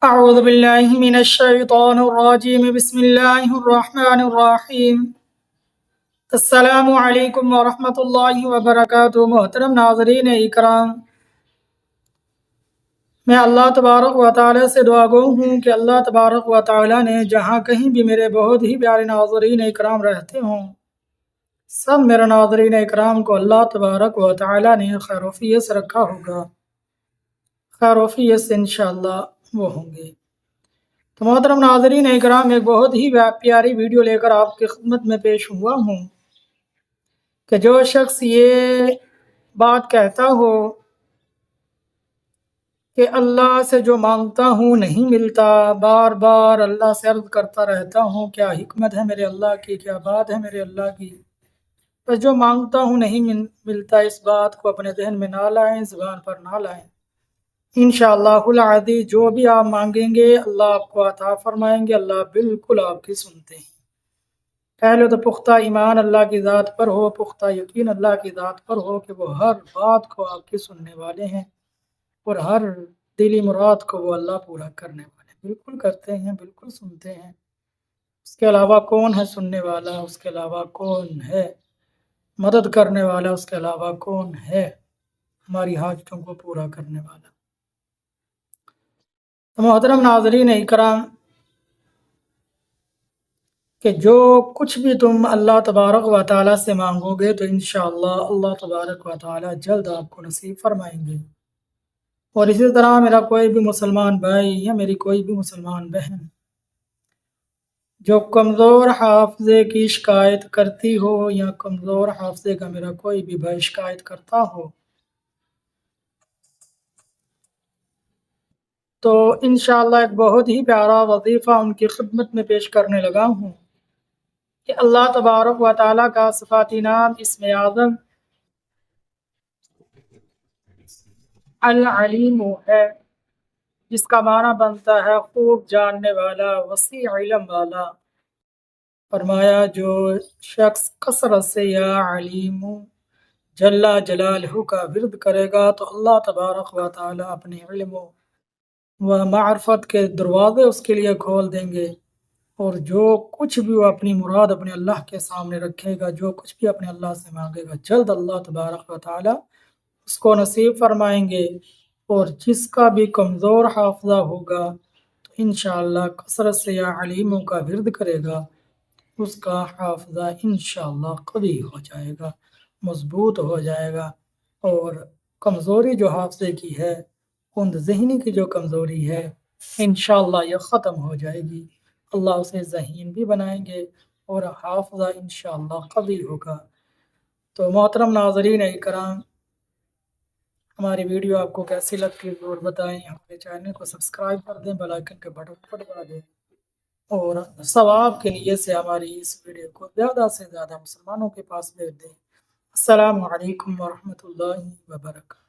أعوذ بالله من الشيطان الرجيم بسم الله الرحمن الرحیم السلام علیکم ورحمۃ اللہ وبرکاتہ۔ محترم ناظرین اکرام، میں اللہ تبارک و تعالی سے دعا گو ہوں کہ اللہ تبارک و تعالی نے جہاں کہیں بھی میرے بہت ہی پیارے ناظرین اکرام رہتے ہوں، سب میرے ناظرین اکرام کو اللہ تبارک و تعالی نے خیر و عافیت سے رکھا ہوگا، خیر و عافیت سے انشاءاللہ وہ ہوں گے۔ تو محترم ناظرین اکرام، ایک بہت ہی پیاری ویڈیو لے کر آپ کی خدمت میں پیش ہوا ہوں کہ جو شخص یہ بات کہتا ہو کہ اللہ سے جو مانگتا ہوں نہیں ملتا، بار بار اللہ سے عرض کرتا رہتا ہوں کیا حکمت ہے میرے اللہ کی، کیا بات ہے میرے اللہ کی، بس جو مانگتا ہوں نہیں ملتا، اس بات کو اپنے ذہن میں نہ لائیں، زبان پر نہ لائیں۔ انشاءاللہ العزیز جو بھی آپ مانگیں گے اللہ آپ کو عطا فرمائیں گے، اللہ بالکل آپ کی سنتے ہیں۔ پہلے تو پختہ ایمان اللہ کی ذات پر ہو، پختہ یقین اللہ کی ذات پر ہو کہ وہ ہر بات کو آپ کی سننے والے ہیں اور ہر دلی مراد کو وہ اللہ پورا کرنے والے ہیں، بالکل کرتے ہیں، بالکل سنتے ہیں۔ اس کے علاوہ کون ہے سننے والا، اس کے علاوہ کون ہے مدد کرنے والا، اس کے علاوہ کون ہے ہماری حاجتوں کو پورا کرنے والا۔ تو محترم ناظرین اکرام، کہ جو کچھ بھی تم اللہ تبارک و تعالیٰ سے مانگو گے تو انشاءاللہ اللہ تبارک و تعالیٰ جلد آپ کو نصیب فرمائیں گے۔ اور اسی طرح میرا کوئی بھی مسلمان بھائی یا میری کوئی بھی مسلمان بہن جو کمزور حافظے کی شکایت کرتی ہو یا کمزور حافظے کا میرا کوئی بھی بھائی شکایت کرتا ہو، تو انشاءاللہ ایک بہت ہی پیارا وظیفہ ان کی خدمت میں پیش کرنے لگا ہوں کہ اللہ تبارک و تعالیٰ کا صفاتی نام اسم اعظم العلیم ہے، جس کا معنی بنتا ہے خوب جاننے والا، وسیع علم والا۔ فرمایا جو شخص کثرت سے یا علیم جل جلالہ کا ورد کرے گا تو اللہ تبارک و تعالی اپنے علم و معرفت کے دروازے اس کے لیے کھول دیں گے، اور جو کچھ بھی وہ اپنی مراد اپنے اللہ کے سامنے رکھے گا، جو کچھ بھی اپنے اللہ سے مانگے گا، جلد اللہ تبارک و تعالی اس کو نصیب فرمائیں گے۔ اور جس کا بھی کمزور حافظہ ہوگا تو انشاءاللہ کثرت سے یا علیموں کا ورد کرے گا، اس کا حافظہ انشاءاللہ قوی ہو جائے گا، مضبوط ہو جائے گا، اور کمزوری جو حافظے کی ہے، ان ذہنی کی جو کمزوری ہے، انشاءاللہ یہ ختم ہو جائے گی۔ اللہ اسے ذہین بھی بنائیں گے اور حافظہ انشاءاللہ قوی ہوگا۔ تو محترم ناظرین اکرام، ہماری ویڈیو آپ کو کیسی لگتی ہے ضرور بتائیں، ہمارے چینل کو سبسکرائب کر دیں، بیل آئیکن کے بٹن کو دبا دیں، اور ثواب کے لیے سے ہماری اس ویڈیو کو زیادہ سے زیادہ مسلمانوں کے پاس بھیج دیں۔ السلام علیکم ورحمۃ اللہ وبرکاتہ۔